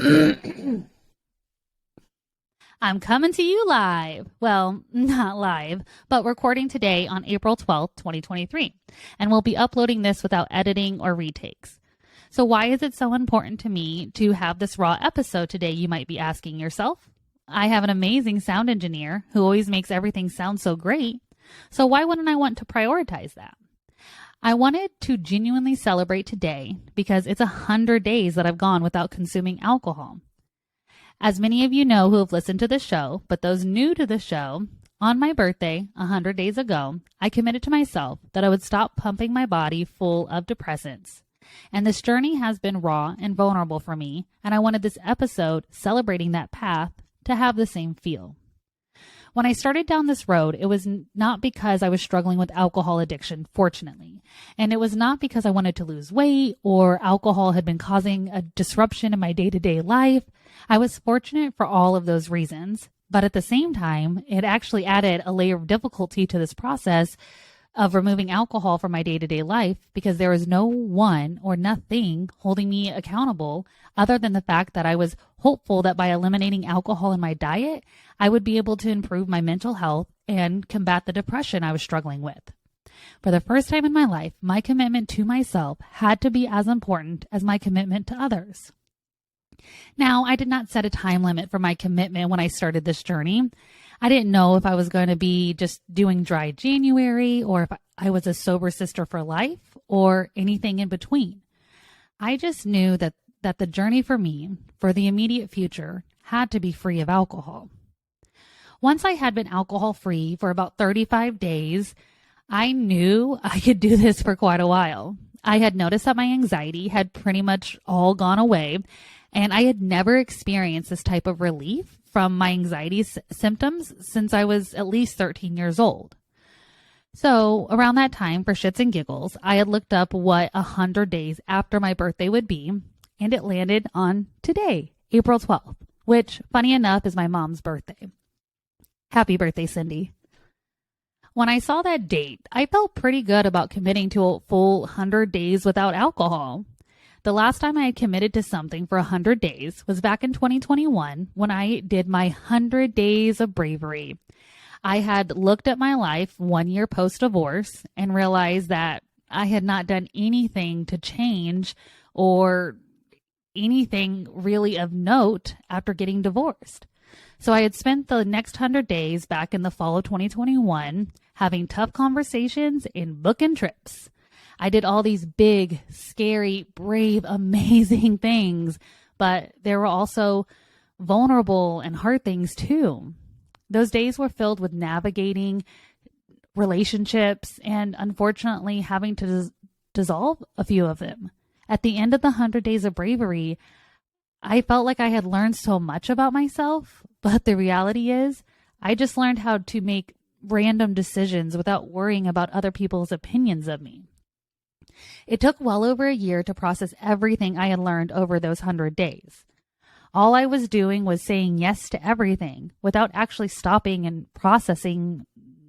I'm coming to you live. Well, not live, but recording today on April 12th, 2023. And we'll be uploading this without editing or retakes. So why is it so important to me to have this raw episode today, you might be asking yourself? I have an amazing sound engineer who always makes everything sound so great. So why wouldn't I want to prioritize that? I wanted to genuinely celebrate today because it's 100 days that I've gone without consuming alcohol. As many of you know who have listened to the show, but those new to the show, on my birthday, 100 days ago, I committed to myself that I would stop pumping my body full of depressants. And this journey has been raw and vulnerable for me, and I wanted this episode celebrating that path to have the same feel. When I started down this road, it was not because I was struggling with alcohol addiction, fortunately. And it was not because I wanted to lose weight or alcohol had been causing a disruption in my day-to-day life. I was fortunate for all of those reasons. But at the same time, it actually added a layer of difficulty to this process of removing alcohol from my day-to-day life because there was no one or nothing holding me accountable other than the fact that I was hopeful that by eliminating alcohol in my diet, I would be able to improve my mental health and combat the depression I was struggling with. For the first time in my life, my commitment to myself had to be as important as my commitment to others. Now, I did not set a time limit for my commitment when I started this journey. I didn't know if I was going to be just doing dry January or if I was a sober sister for life or anything in between. I just knew that the journey for me, for the immediate future, had to be free of alcohol. Once I had been alcohol free for about 35 days, I knew I could do this for quite a while. I had noticed that my anxiety had pretty much all gone away, and I had never experienced this type of relief from my anxiety symptoms since I was at least 13 years old. So around that time, for shits and giggles, I had looked up what 100 days after my birthday would be, and it landed on today, April 12th, which, funny enough, is my mom's birthday. Happy birthday, Cindy. When I saw that date, I felt pretty good about committing to a full 100 days without alcohol. The last time I had committed to something for 100 days was back in 2021 when I did my 100 days of bravery. I had looked at my life 1 year post-divorce and realized that I had not done anything to change or anything really of note after getting divorced. So I had spent the next 100 days back in the fall of 2021 having tough conversations and booking trips. I did all these big, scary, brave, amazing things, but there were also vulnerable and hard things too. Those days were filled with navigating relationships and unfortunately having to dissolve a few of them. At the end of the 100 days of bravery, I felt like I had learned so much about myself, but the reality is I just learned how to make random decisions without worrying about other people's opinions of me. It took well over a year to process everything I had learned over those 100 days. All I was doing was saying yes to everything without actually stopping and processing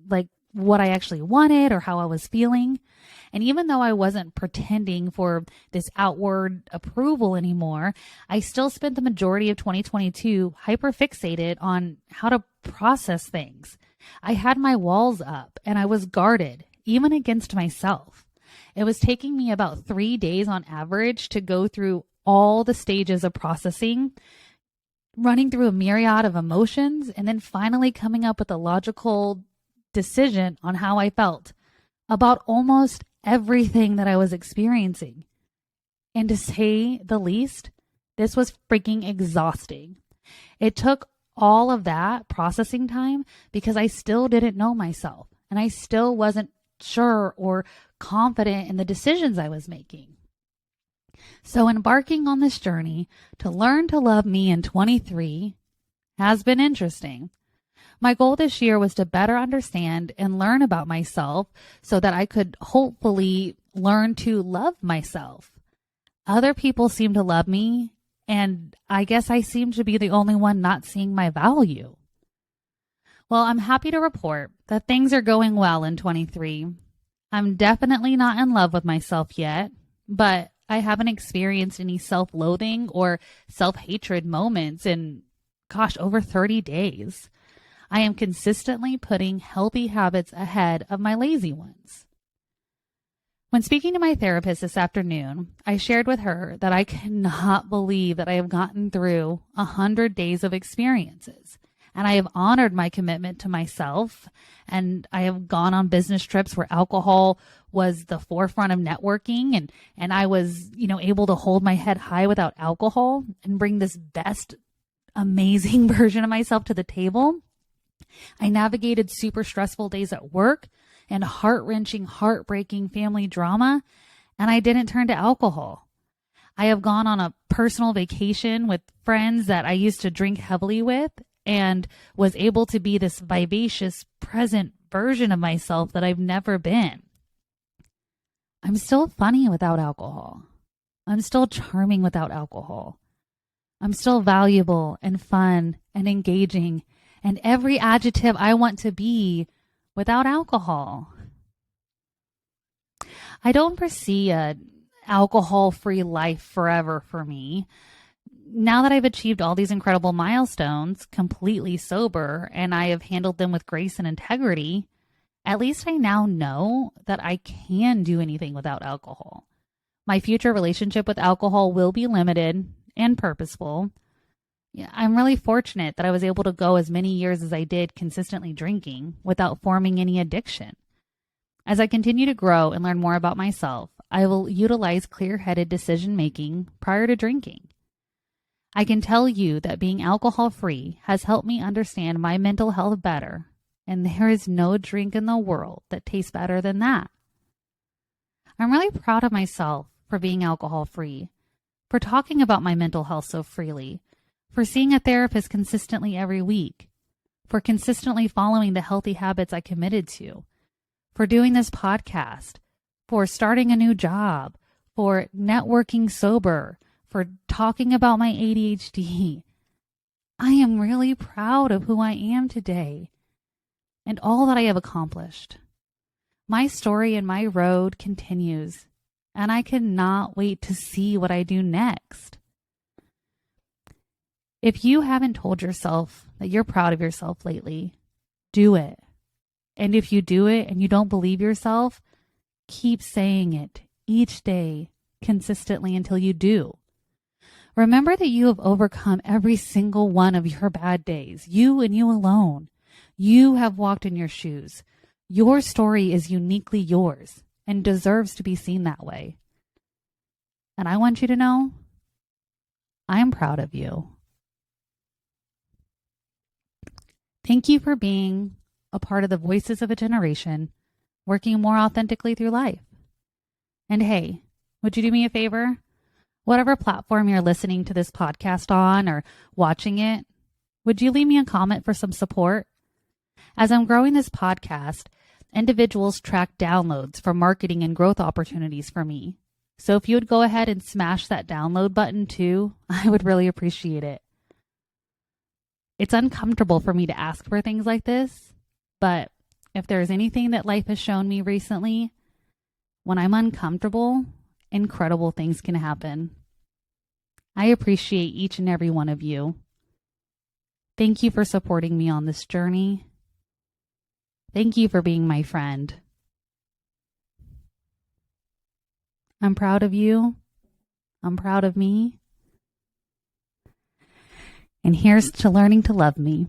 like what I actually wanted or how I was feeling. And even though I wasn't pretending for this outward approval anymore, I still spent the majority of 2022 hyperfixated on how to process things. I had my walls up and I was guarded, even against myself. It was taking me about 3 days on average to go through all the stages of processing, running through a myriad of emotions, and then finally coming up with a logical decision on how I felt about almost everything that I was experiencing. And to say the least, this was freaking exhausting. It took all of that processing time because I still didn't know myself and I still wasn't sure or confident in the decisions I was making. So embarking on this journey to learn to love me in 23 has been interesting. My goal this year was to better understand and learn about myself so that I could hopefully learn to love myself. Other people seem to love me, and I guess I seem to be the only one not seeing my value. Well, I'm happy to report that things are going well in 23. I'm definitely not in love with myself yet, but I haven't experienced any self-loathing or self-hatred moments in, over 30 days. I am consistently putting healthy habits ahead of my lazy ones. When speaking to my therapist this afternoon, I shared with her that I cannot believe that I have gotten through 100 days of experiences, and I have honored my commitment to myself, and I have gone on business trips where alcohol was the forefront of networking, and I was, able to hold my head high without alcohol and bring this best, amazing version of myself to the table. I navigated super stressful days at work and heart-wrenching, heartbreaking family drama, and I didn't turn to alcohol. I have gone on a personal vacation with friends that I used to drink heavily with and was able to be this vivacious, present version of myself that I've never been. I'm still funny without alcohol. I'm still charming without alcohol. I'm still valuable and fun and engaging and every adjective I want to be without alcohol. I don't foresee an alcohol-free life forever for me. Now that I've achieved all these incredible milestones completely sober and I have handled them with grace and integrity, at least I now know that I can do anything without alcohol. My future relationship with alcohol will be limited and purposeful. I'm really fortunate that I was able to go as many years as I did consistently drinking without forming any addiction. As I continue to grow and learn more about myself, I will utilize clear-headed decision-making prior to drinking. I can tell you that being alcohol-free has helped me understand my mental health better, and there is no drink in the world that tastes better than that. I'm really proud of myself for being alcohol-free, for talking about my mental health so freely, for seeing a therapist consistently every week, for consistently following the healthy habits I committed to, for doing this podcast, for starting a new job, for networking sober, for talking about my ADHD. I am really proud of who I am today and all that I have accomplished. My story and my road continues, and I cannot wait to see what I do next. If you haven't told yourself that you're proud of yourself lately, do it. And if you do it and you don't believe yourself, keep saying it each day consistently until you do. Remember that you have overcome every single one of your bad days, you and you alone. You have walked in your shoes. Your story is uniquely yours and deserves to be seen that way. And I want you to know, I'm proud of you. Thank you for being a part of the Voices of a Generation, working more authentically through life. And hey, would you do me a favor? Whatever platform you're listening to this podcast on or watching it, would you leave me a comment for some support? As I'm growing this podcast, individuals track downloads for marketing and growth opportunities for me. So if you would go ahead and smash that download button too, I would really appreciate it. It's uncomfortable for me to ask for things like this, but if there's anything that life has shown me recently, when I'm uncomfortable, incredible things can happen. I appreciate each and every one of you. Thank you for supporting me on this journey. Thank you for being my friend. I'm proud of you. I'm proud of me. And here's to learning to love me.